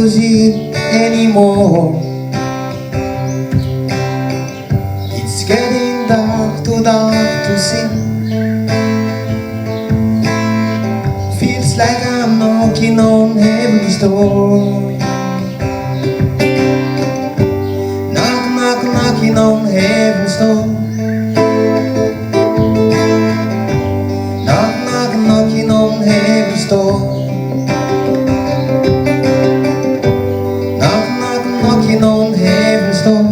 to see anymore. It's getting dark to see. Feels like I'm knocking on heaven's door. Knocking on heaven's door. Knocking on heaven's door. Knocking on heaven's door.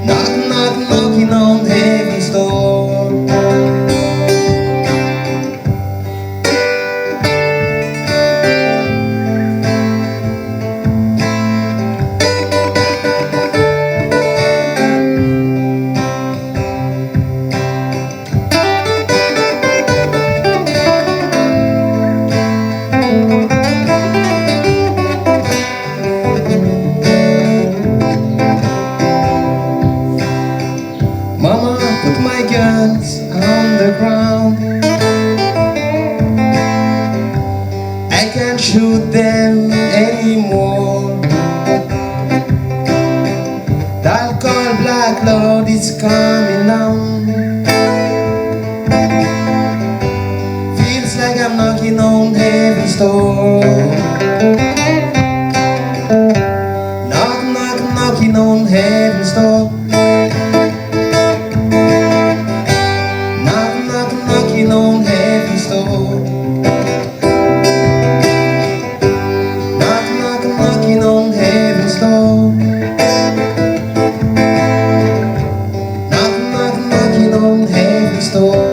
Knocking on heaven's door. Mama, put my guns on the ground. I can't shoot them anymore. That cold black Lord is coming down. Feels like I'm knocking on heaven's door. Knocking on heaven's door. Knocking on heaven's door. Knocking on heaven's door. Knocking on heaven's door.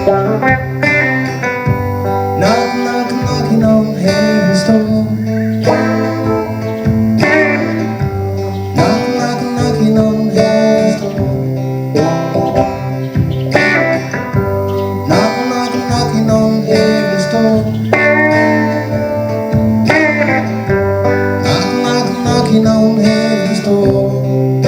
Knock, knock, knocking on heaven's door. Knock, knock, knocking on heaven's door. Knock, knock, knocking on heaven's door. Knock, knock, knocking on heaven's door.